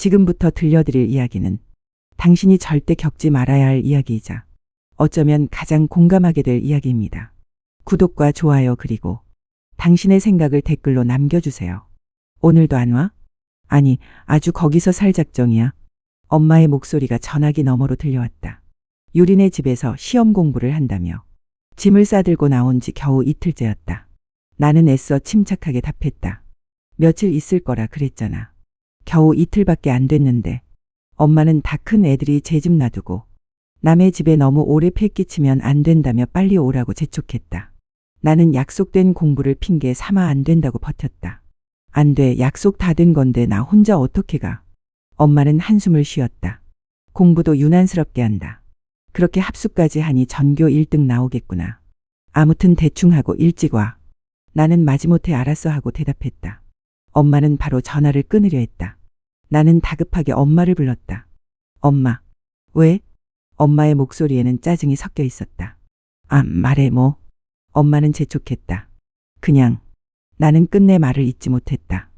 지금부터 들려드릴 이야기는 당신이 절대 겪지 말아야 할 이야기이자 어쩌면 가장 공감하게 될 이야기입니다. 구독과 좋아요 그리고 당신의 생각을 댓글로 남겨주세요. 오늘도 안 와? 아니, 아주 거기서 살 작정이야. 엄마의 목소리가 전화기 너머로 들려왔다. 유리네 집에서 시험 공부를 한다며 짐을 싸들고 나온 지 겨우 이틀째였다. 나는 애써 침착하게 답했다. 며칠 있을 거라 그랬잖아. 겨우 이틀밖에 안 됐는데. 엄마는 다 큰 애들이 제 집 놔두고 남의 집에 너무 오래 패끼치면 안 된다며 빨리 오라고 재촉했다. 나는 약속된 공부를 핑계 삼아 안 된다고 버텼다. 안 돼, 약속 다 된 건데 나 혼자 어떻게 가. 엄마는 한숨을 쉬었다. 공부도 유난스럽게 한다. 그렇게 합수까지 하니 전교 1등 나오겠구나. 아무튼 대충 하고 일찍 와. 나는 마지못해 알았어 하고 대답했다. 엄마는 바로 전화를 끊으려 했다. 나는 다급하게 엄마를 불렀다. 엄마. 왜? 엄마의 목소리에는 짜증이 섞여 있었다. 아, 말해 뭐. 엄마는 재촉했다. 그냥. 나는 끝내 말을 잇지 못했다.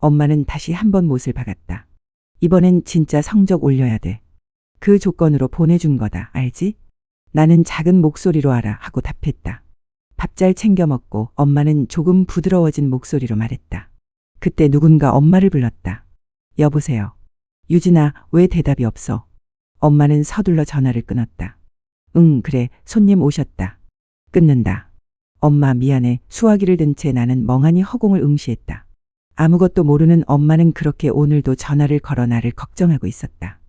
엄마는 다시 한번 못을 박았다. 이번엔 진짜 성적 올려야 돼. 그 조건으로 보내준 거다. 알지? 나는 작은 목소리로 알아 하고 답했다. 밥 잘 챙겨 먹고 엄마는 조금 부드러워진 목소리로 말했다. 그때 누군가 엄마를 불렀다. 여보세요. 유진아, 왜 대답이 없어? 엄마는 서둘러 전화를 끊었다. 응, 그래. 손님 오셨다. 끊는다. 엄마 미안해. 수화기를 든 채 나는 멍하니 허공을 응시했다. 아무것도 모르는 엄마는 그렇게 오늘도 전화를 걸어 나를 걱정하고 있었다.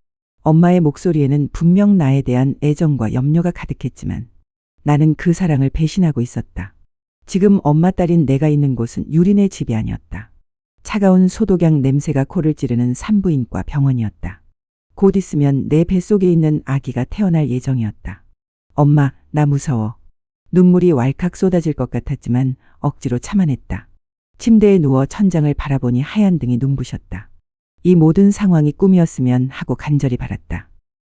엄마의 목소리에는 분명 나에 대한 애정과 염려가 가득했지만 나는 그 사랑을 배신하고 있었다. 지금 엄마 딸인 내가 있는 곳은 유리네 집이 아니었다. 차가운 소독약 냄새가 코를 찌르는 산부인과 병원이었다. 곧 있으면 내 뱃속에 있는 아기가 태어날 예정이었다. 엄마, 나 무서워. 눈물이 왈칵 쏟아질 것 같았지만 억지로 참아냈다. 침대에 누워 천장을 바라보니 하얀 등이 눈부셨다. 이 모든 상황이 꿈이었으면 하고 간절히 바랐다.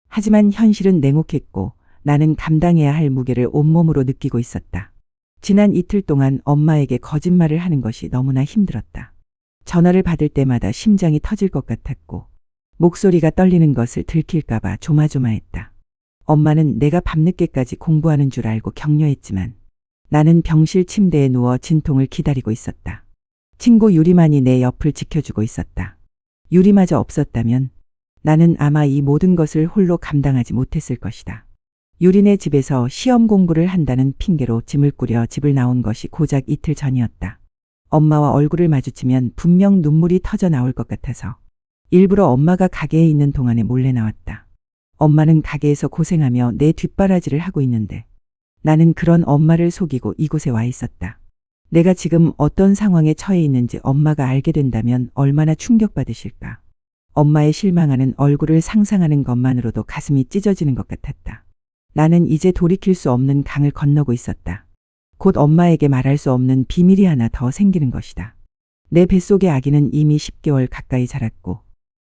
하지만 현실은 냉혹했고 나는 감당해야 할 무게를 온몸으로 느끼고 있었다. 지난 이틀 동안 엄마에게 거짓말을 하는 것이 너무나 힘들었다. 전화를 받을 때마다 심장이 터질 것 같았고 목소리가 떨리는 것을 들킬까봐 조마조마했다. 엄마는 내가 밤늦게까지 공부하는 줄 알고 격려했지만 나는 병실 침대에 누워 진통을 기다리고 있었다. 친구 유리만이 내 옆을 지켜주고 있었다. 유리마저 없었다면 나는 아마 이 모든 것을 홀로 감당하지 못했을 것이다. 유리네 집에서 시험 공부를 한다는 핑계로 짐을 꾸려 집을 나온 것이 고작 이틀 전이었다. 엄마와 얼굴을 마주치면 분명 눈물이 터져 나올 것 같아서 일부러 엄마가 가게에 있는 동안에 몰래 나왔다. 엄마는 가게에서 고생하며 내 뒷바라지를 하고 있는데 나는 그런 엄마를 속이고 이곳에 와 있었다. 내가 지금 어떤 상황에 처해 있는지 엄마가 알게 된다면 얼마나 충격받으실까. 엄마의 실망하는 얼굴을 상상하는 것만으로도 가슴이 찢어지는 것 같았다. 나는 이제 돌이킬 수 없는 강을 건너고 있었다. 곧 엄마에게 말할 수 없는 비밀이 하나 더 생기는 것이다. 내 뱃속의 아기는 이미 10개월 가까이 자랐고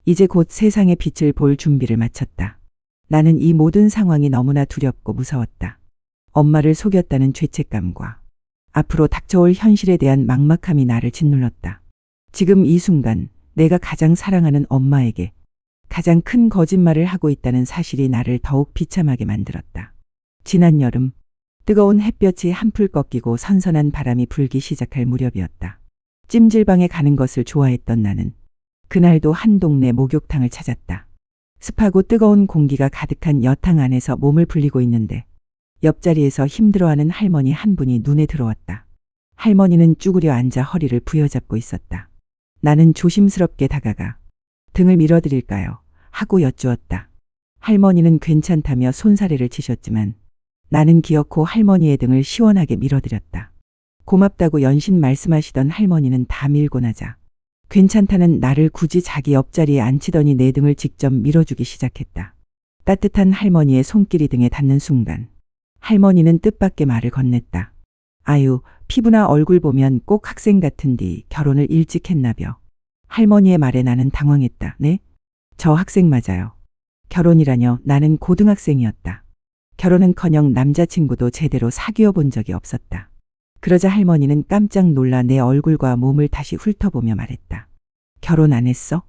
이제 곧 세상의 빛을 볼 준비를 마쳤다. 나는 이 모든 상황이 너무나 두렵고 무서웠다. 엄마를 속였다는 죄책감과 앞으로 닥쳐올 현실에 대한 막막함이 나를 짓눌렀다. 지금 이 순간 내가 가장 사랑하는 엄마에게 가장 큰 거짓말을 하고 있다는 사실이 나를 더욱 비참하게 만들었다. 지난 여름 뜨거운 햇볕이 한풀 꺾이고 선선한 바람이 불기 시작할 무렵이었다. 찜질방에 가는 것을 좋아했던 나는 그날도 한 동네 목욕탕을 찾았다. 습하고 뜨거운 공기가 가득한 여탕 안에서 몸을 불리고 있는데 옆자리에서 힘들어하는 할머니 한 분이 눈에 들어왔다. 할머니는 쭈그려 앉아 허리를 부여잡고 있었다. 나는 조심스럽게 다가가 등을 밀어드릴까요? 하고 여쭈었다. 할머니는 괜찮다며 손사래를 치셨지만 나는 기어코 할머니의 등을 시원하게 밀어드렸다. 고맙다고 연신 말씀하시던 할머니는 다 밀고 나자 괜찮다는 나를 굳이 자기 옆자리에 앉히더니 내 등을 직접 밀어주기 시작했다. 따뜻한 할머니의 손길이 등에 닿는 순간 할머니는 뜻밖의 말을 건넸다. 아유, 피부나 얼굴 보면 꼭 학생 같은디 결혼을 일찍 했나벼. 할머니의 말에 나는 당황했다. 네? 저 학생 맞아요. 결혼이라뇨. 나는 고등학생이었다. 결혼은커녕 남자친구도 제대로 사귀어 본 적이 없었다. 그러자 할머니는 깜짝 놀라 내 얼굴과 몸을 다시 훑어보며 말했다. 결혼 안 했어?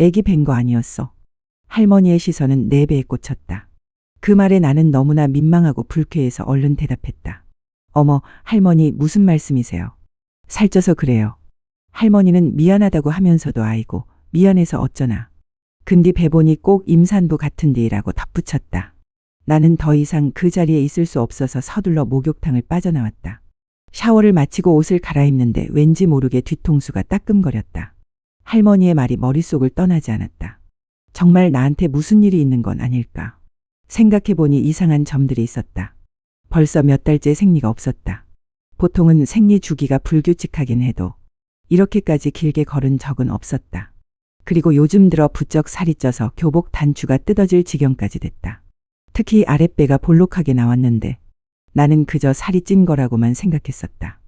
애기 뵌 거 아니었어. 할머니의 시선은 내 배에 꽂혔다. 그 말에 나는 너무나 민망하고 불쾌해서 얼른 대답했다. 어머, 할머니 무슨 말씀이세요? 살쪄서 그래요. 할머니는 미안하다고 하면서도 아이고, 미안해서 어쩌나. 근디 배 보니 꼭 임산부 같은디라고 덧붙였다. 나는 더 이상 그 자리에 있을 수 없어서 서둘러 목욕탕을 빠져나왔다. 샤워를 마치고 옷을 갈아입는데 왠지 모르게 뒤통수가 따끔거렸다. 할머니의 말이 머릿속을 떠나지 않았다. 정말 나한테 무슨 일이 있는 건 아닐까. 생각해보니 이상한 점들이 있었다. 벌써 몇 달째 생리가 없었다. 보통은 생리 주기가 불규칙하긴 해도 이렇게까지 길게 걸은 적은 없었다. 그리고 요즘 들어 부쩍 살이 쪄서 교복 단추가 뜯어질 지경까지 됐다. 특히 아랫배가 볼록하게 나왔는데 나는 그저 살이 찐 거라고만 생각했었다.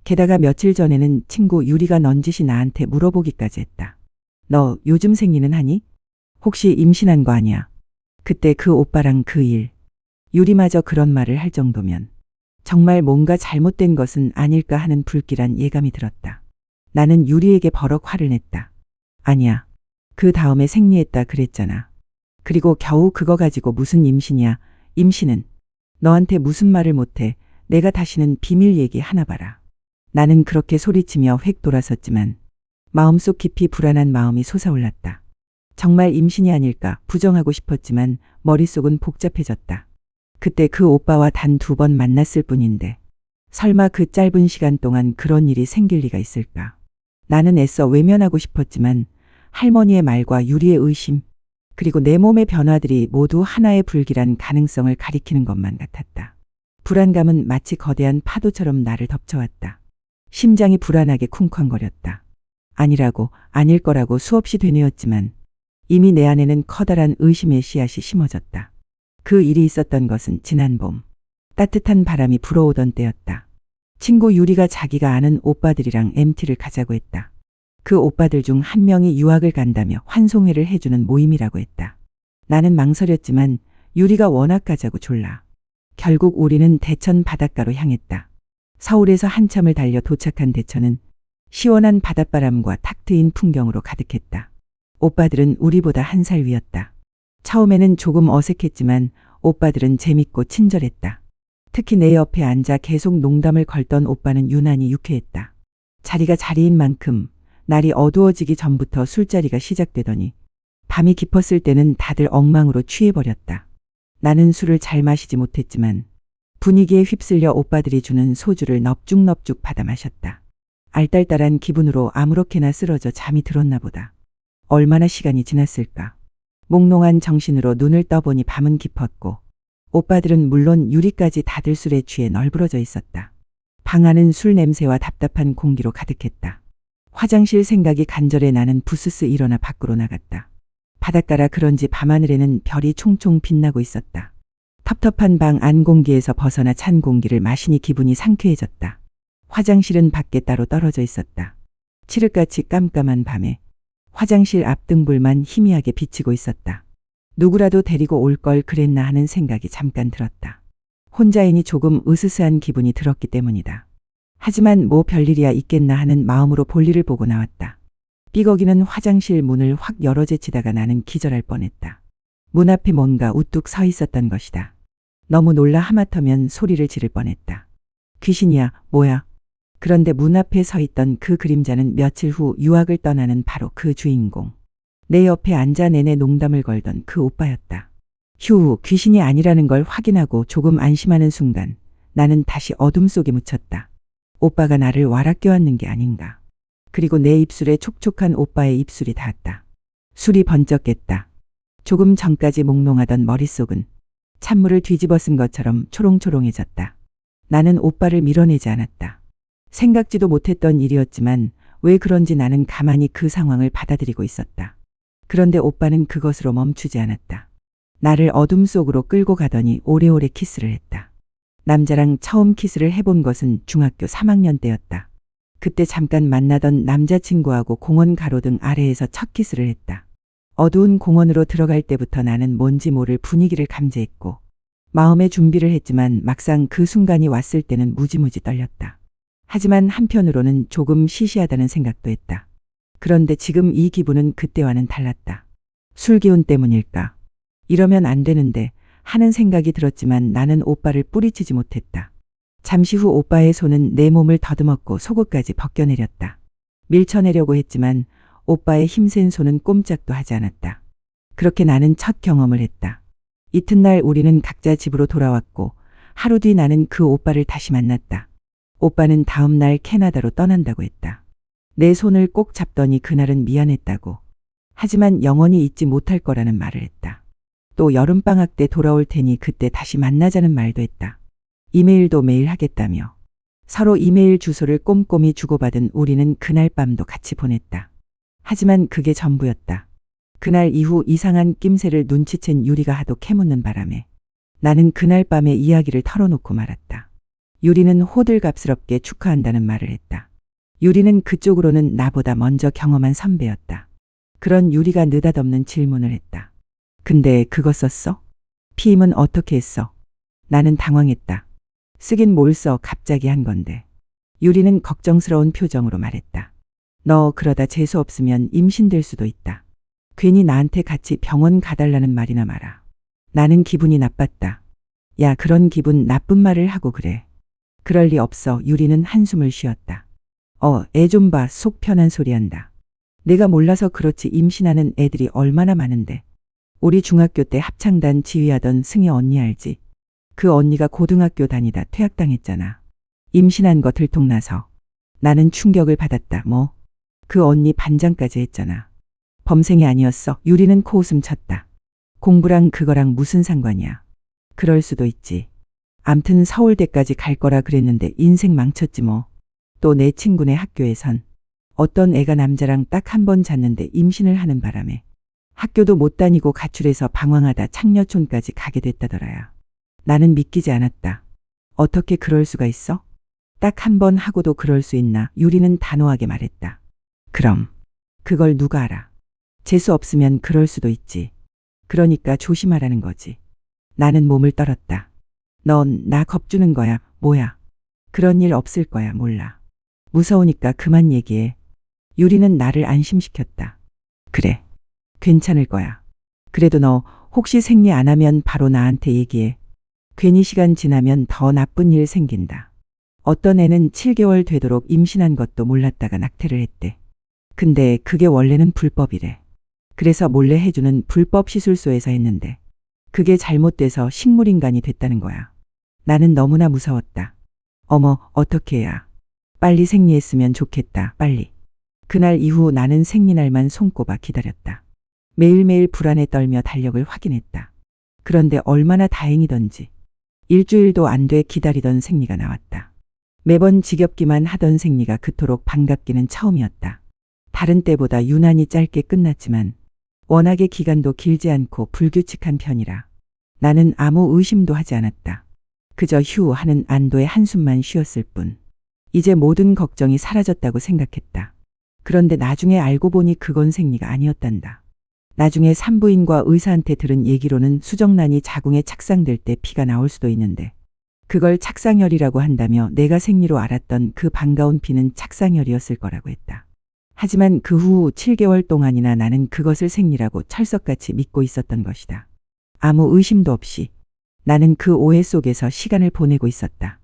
게다가 며칠 전에는 친구 유리가 넌지시 나한테 물어보기까지 했다. 너 요즘 생리는 하니? 혹시 임신한 거 아니야? 그때 그 오빠랑 그 일. 유리마저 그런 말을 할 정도면 정말 뭔가 잘못된 것은 아닐까 하는 불길한 예감이 들었다. 나는 유리에게 버럭 화를 냈다. 아니야. 그 다음에 생리했다 그랬잖아. 그리고 겨우 그거 가지고 무슨 임신이야. 임신은. 너한테 무슨 말을 못해. 내가 다시는 비밀 얘기 하나 봐라. 나는 그렇게 소리치며 획 돌아섰지만 마음속 깊이 불안한 마음이 솟아올랐다. 정말 임신이 아닐까 부정하고 싶었지만 머릿속은 복잡해졌다. 그때 그 오빠와 단 2번 만났을 뿐인데 설마 그 짧은 시간 동안 그런 일이 생길 리가 있을까. 나는 애써 외면하고 싶었지만 할머니의 말과 유리의 의심 그리고 내 몸의 변화들이 모두 하나의 불길한 가능성을 가리키는 것만 같았다. 불안감은 마치 거대한 파도처럼 나를 덮쳐왔다. 심장이 불안하게 쿵쾅거렸다. 아니라고 아닐 거라고 수없이 되뇌었지만 이미 내 안에는 커다란 의심의 씨앗이 심어졌다. 그 일이 있었던 것은 지난 봄 따뜻한 바람이 불어오던 때였다. 친구 유리가 자기가 아는 오빠들이랑 MT를 가자고 했다. 그 오빠들 중 한 명이 유학을 간다며 환송회를 해주는 모임이라고 했다. 나는 망설였지만 유리가 워낙 가자고 졸라. 결국 우리는 대천 바닷가로 향했다. 서울에서 한참을 달려 도착한 대천은 시원한 바닷바람과 탁 트인 풍경으로 가득했다. 오빠들은 우리보다 1살 위였다. 처음에는 조금 어색했지만 오빠들은 재밌고 친절했다. 특히 내 옆에 앉아 계속 농담을 걸던 오빠는 유난히 유쾌했다. 자리가 자리인 만큼 날이 어두워지기 전부터 술자리가 시작되더니 밤이 깊었을 때는 다들 엉망으로 취해버렸다. 나는 술을 잘 마시지 못했지만 분위기에 휩쓸려 오빠들이 주는 소주를 넙죽넙죽 받아 마셨다. 알딸딸한 기분으로 아무렇게나 쓰러져 잠이 들었나 보다. 얼마나 시간이 지났을까. 몽롱한 정신으로 눈을 떠보니 밤은 깊었고 오빠들은 물론 유리까지 다들 술에 취해 널브러져 있었다. 방 안은 술 냄새와 답답한 공기로 가득했다. 화장실 생각이 간절해 나는 부스스 일어나 밖으로 나갔다. 바닷가라 그런지 밤하늘에는 별이 총총 빛나고 있었다. 텁텁한 방 안 공기에서 벗어나 찬 공기를 마시니 기분이 상쾌해졌다. 화장실은 밖에 따로 떨어져 있었다. 칠흑같이 깜깜한 밤에 화장실 앞등불만 희미하게 비치고 있었다. 누구라도 데리고 올 걸 그랬나 하는 생각이 잠깐 들었다. 혼자이니 조금 으스스한 기분이 들었기 때문이다. 하지만 뭐 별일이야 있겠나 하는 마음으로 볼일을 보고 나왔다. 삐걱이는 화장실 문을 확 열어 제치다가 나는 기절할 뻔했다. 문 앞에 뭔가 우뚝 서 있었던 것이다. 너무 놀라 하마터면 소리를 지를 뻔했다. 귀신이야, 뭐야? 그런데 문 앞에 서 있던 그 그림자는 며칠 후 유학을 떠나는 바로 그 주인공. 내 옆에 앉아 내내 농담을 걸던 그 오빠였다. 휴, 귀신이 아니라는 걸 확인하고 조금 안심하는 순간 나는 다시 어둠 속에 묻혔다. 오빠가 나를 와락 껴안는 게 아닌가. 그리고 내 입술에 촉촉한 오빠의 입술이 닿았다. 술이 번쩍 깼다. 조금 전까지 몽롱하던 머릿속은 찬물을 뒤집어 쓴 것처럼 초롱초롱해졌다. 나는 오빠를 밀어내지 않았다. 생각지도 못했던 일이었지만 왜 그런지 나는 가만히 그 상황을 받아들이고 있었다. 그런데 오빠는 그것으로 멈추지 않았다. 나를 어둠 속으로 끌고 가더니 오래오래 키스를 했다. 남자랑 처음 키스를 해본 것은 중학교 3학년 때였다. 그때 잠깐 만나던 남자친구하고 공원 가로등 아래에서 첫 키스를 했다. 어두운 공원으로 들어갈 때부터 나는 뭔지 모를 분위기를 감지했고 마음의 준비를 했지만 막상 그 순간이 왔을 때는 무지무지 떨렸다. 하지만 한편으로는 조금 시시하다는 생각도 했다. 그런데 지금 이 기분은 그때와는 달랐다. 술 기운 때문일까? 이러면 안 되는데 하는 생각이 들었지만 나는 오빠를 뿌리치지 못했다. 잠시 후 오빠의 손은 내 몸을 더듬었고 속옷까지 벗겨내렸다. 밀쳐내려고 했지만 오빠의 힘센 손은 꼼짝도 하지 않았다. 그렇게 나는 첫 경험을 했다. 이튿날 우리는 각자 집으로 돌아왔고 하루 뒤 나는 그 오빠를 다시 만났다. 오빠는 다음 날 캐나다로 떠난다고 했다. 내 손을 꼭 잡더니 그날은 미안했다고. 하지만 영원히 잊지 못할 거라는 말을 했다. 또 여름방학 때 돌아올 테니 그때 다시 만나자는 말도 했다. 이메일도 매일 하겠다며. 서로 이메일 주소를 꼼꼼히 주고받은 우리는 그날 밤도 같이 보냈다. 하지만 그게 전부였다. 그날 이후 이상한 낌새를 눈치챈 유리가 하도 캐묻는 바람에 나는 그날 밤의 이야기를 털어놓고 말았다. 유리는 호들갑스럽게 축하한다는 말을 했다. 유리는 그쪽으로는 나보다 먼저 경험한 선배였다. 그런 유리가 느닷없는 질문을 했다. 근데 그거 썼어? 피임은 어떻게 했어? 나는 당황했다. 쓰긴 뭘 써, 갑자기 한 건데. 유리는 걱정스러운 표정으로 말했다. 너 그러다 재수 없으면 임신될 수도 있다. 괜히 나한테 같이 병원 가달라는 말이나 마라. 나는 기분이 나빴다. 야, 그런 기분 나쁜 말을 하고 그래. 그럴 리 없어. 유리는 한숨을 쉬었다. 애 좀 봐. 속 편한 소리 한다. 내가 몰라서 그렇지 임신하는 애들이 얼마나 많은데. 우리 중학교 때 합창단 지휘하던 승희 언니 알지? 그 언니가 고등학교 다니다 퇴학당했잖아. 임신한 거 들통나서. 나는 충격을 받았다. 뭐? 그 언니 반장까지 했잖아. 범생이 아니었어. 유리는 코웃음 쳤다. 공부랑 그거랑 무슨 상관이야. 그럴 수도 있지. 암튼 서울대까지 갈 거라 그랬는데 인생 망쳤지 뭐. 또 내 친구네 학교에선 어떤 애가 남자랑 딱 한 번 잤는데 임신을 하는 바람에 학교도 못 다니고 가출해서 방황하다 창녀촌까지 가게 됐다더라야. 나는 믿기지 않았다. 어떻게 그럴 수가 있어? 딱 한 번 하고도 그럴 수 있나? 유리는 단호하게 말했다. 그럼 그걸 누가 알아? 재수 없으면 그럴 수도 있지. 그러니까 조심하라는 거지. 나는 몸을 떨었다. 넌 나 겁주는 거야? 뭐야? 그런 일 없을 거야. 몰라. 무서우니까 그만 얘기해. 유리는 나를 안심시켰다. 그래. 괜찮을 거야. 그래도 너 혹시 생리 안 하면 바로 나한테 얘기해. 괜히 시간 지나면 더 나쁜 일 생긴다. 어떤 애는 7개월 되도록 임신한 것도 몰랐다가 낙태를 했대. 근데 그게 원래는 불법이래. 그래서 몰래 해주는 불법 시술소에서 했는데 그게 잘못돼서 식물인간이 됐다는 거야. 나는 너무나 무서웠다. 어머, 어떻게 해야. 빨리 생리했으면 좋겠다. 빨리. 그날 이후 나는 생리날만 손꼽아 기다렸다. 매일매일 불안에 떨며 달력을 확인했다. 그런데 얼마나 다행이던지. 일주일도 안 돼 기다리던 생리가 나왔다. 매번 지겹기만 하던 생리가 그토록 반갑기는 처음이었다. 다른 때보다 유난히 짧게 끝났지만 워낙에 기간도 길지 않고 불규칙한 편이라 나는 아무 의심도 하지 않았다. 그저 휴 하는 안도의 한숨만 쉬었을 뿐. 이제 모든 걱정이 사라졌다고 생각했다. 그런데 나중에 알고 보니 그건 생리가 아니었단다. 나중에 산부인과 의사한테 들은 얘기로는 수정란이 자궁에 착상될 때 피가 나올 수도 있는데 그걸 착상혈이라고 한다며 내가 생리로 알았던 그 반가운 피는 착상혈이었을 거라고 했다. 하지만 그 후 7개월 동안이나 나는 그것을 생리라고 철석같이 믿고 있었던 것이다. 아무 의심도 없이 나는 그 오해 속에서 시간을 보내고 있었다.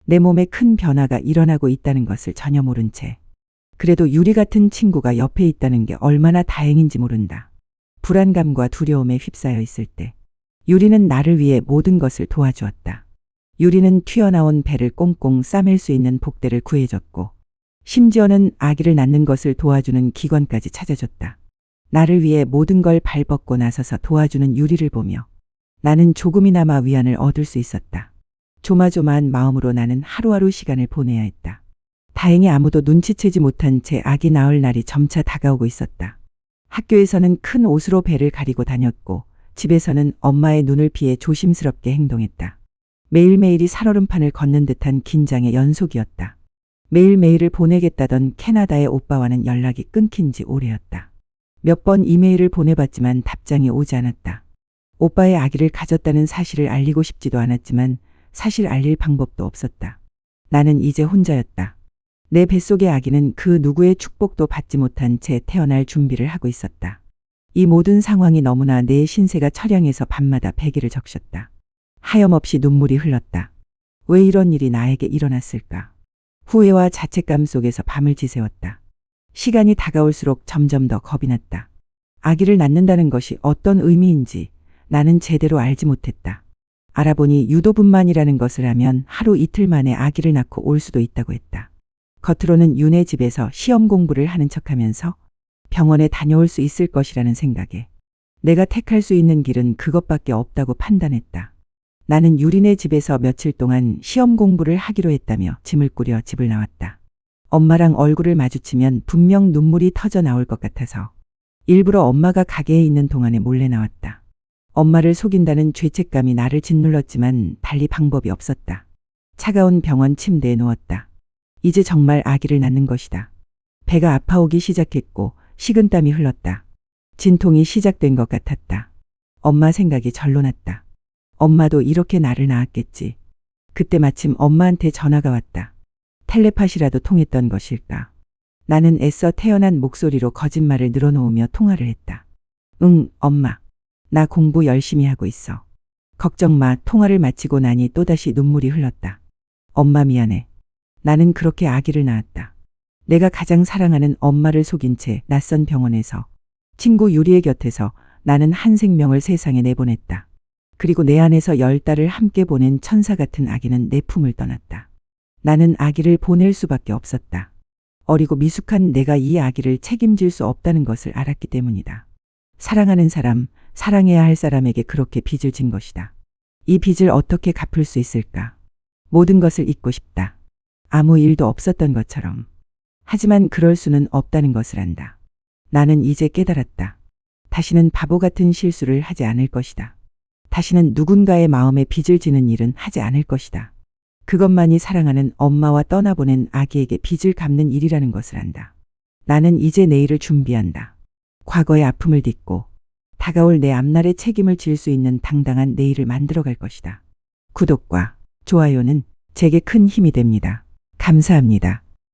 내 몸에 큰 변화가 일어나고 있다는 것을 전혀 모른 채. 그래도 유리 같은 친구가 옆에 있다는 게 얼마나 다행인지 모른다. 불안감과 두려움에 휩싸여 있을 때 유리는 나를 위해 모든 것을 도와주었다. 유리는 튀어나온 배를 꽁꽁 싸맬 수 있는 복대를 구해줬고 심지어는 아기를 낳는 것을 도와주는 기관까지 찾아줬다. 나를 위해 모든 걸 발벗고 나서서 도와주는 유리를 보며 나는 조금이나마 위안을 얻을 수 있었다. 조마조마한 마음으로 나는 하루하루 시간을 보내야 했다. 다행히 아무도 눈치채지 못한 채 아기 낳을 날이 점차 다가오고 있었다. 학교에서는 큰 옷으로 배를 가리고 다녔고 집에서는 엄마의 눈을 피해 조심스럽게 행동했다. 매일매일이 살얼음판을 걷는 듯한 긴장의 연속이었다. 매일매일을 보내겠다던 캐나다의 오빠와는 연락이 끊긴 지 오래였다. 몇 번 이메일을 보내봤지만 답장이 오지 않았다. 오빠의 아기를 가졌다는 사실을 알리고 싶지도 않았지만 사실 알릴 방법도 없었다. 나는 이제 혼자였다. 내 뱃속의 아기는 그 누구의 축복도 받지 못한 채 태어날 준비를 하고 있었다. 이 모든 상황이 너무나 내 신세가 처량해서 밤마다 베개를 적셨다. 하염없이 눈물이 흘렀다. 왜 이런 일이 나에게 일어났을까? 후회와 자책감 속에서 밤을 지새웠다. 시간이 다가올수록 점점 더 겁이 났다. 아기를 낳는다는 것이 어떤 의미인지 나는 제대로 알지 못했다. 알아보니 유도분만이라는 것을 하면 하루 이틀 만에 아기를 낳고 올 수도 있다고 했다. 겉으로는 윤의 집에서 시험 공부를 하는 척하면서 병원에 다녀올 수 있을 것이라는 생각에 내가 택할 수 있는 길은 그것밖에 없다고 판단했다. 나는 유리네 집에서 며칠 동안 시험 공부를 하기로 했다며 짐을 꾸려 집을 나왔다. 엄마랑 얼굴을 마주치면 분명 눈물이 터져 나올 것 같아서 일부러 엄마가 가게에 있는 동안에 몰래 나왔다. 엄마를 속인다는 죄책감이 나를 짓눌렀지만 달리 방법이 없었다. 차가운 병원 침대에 누웠다. 이제 정말 아기를 낳는 것이다. 배가 아파오기 시작했고 식은땀이 흘렀다. 진통이 시작된 것 같았다. 엄마 생각이 절로 났다. 엄마도 이렇게 나를 낳았겠지. 그때 마침 엄마한테 전화가 왔다. 텔레파시라도 통했던 것일까? 나는 애써 태어난 목소리로 거짓말을 늘어놓으며 통화를 했다. 응, 엄마. 나 공부 열심히 하고 있어. 걱정 마. 통화를 마치고 나니 또다시 눈물이 흘렀다. 엄마 미안해. 나는 그렇게 아기를 낳았다. 내가 가장 사랑하는 엄마를 속인 채 낯선 병원에서 친구 유리의 곁에서 나는 한 생명을 세상에 내보냈다. 그리고 내 안에서 10달을 함께 보낸 천사 같은 아기는 내 품을 떠났다. 나는 아기를 보낼 수밖에 없었다. 어리고 미숙한 내가 이 아기를 책임질 수 없다는 것을 알았기 때문이다. 사랑하는 사람, 사랑해야 할 사람에게 그렇게 빚을 진 것이다. 이 빚을 어떻게 갚을 수 있을까? 모든 것을 잊고 싶다. 아무 일도 없었던 것처럼. 하지만 그럴 수는 없다는 것을 안다. 나는 이제 깨달았다. 다시는 바보 같은 실수를 하지 않을 것이다. 다시는 누군가의 마음에 빚을 지는 일은 하지 않을 것이다. 그것만이 사랑하는 엄마와 떠나보낸 아기에게 빚을 갚는 일이라는 것을 안다. 나는 이제 내일을 준비한다. 과거의 아픔을 딛고 다가올 내 앞날의 책임을 질 수 있는 당당한 내일을 만들어갈 것이다. 구독과 좋아요는 제게 큰 힘이 됩니다. 감사합니다.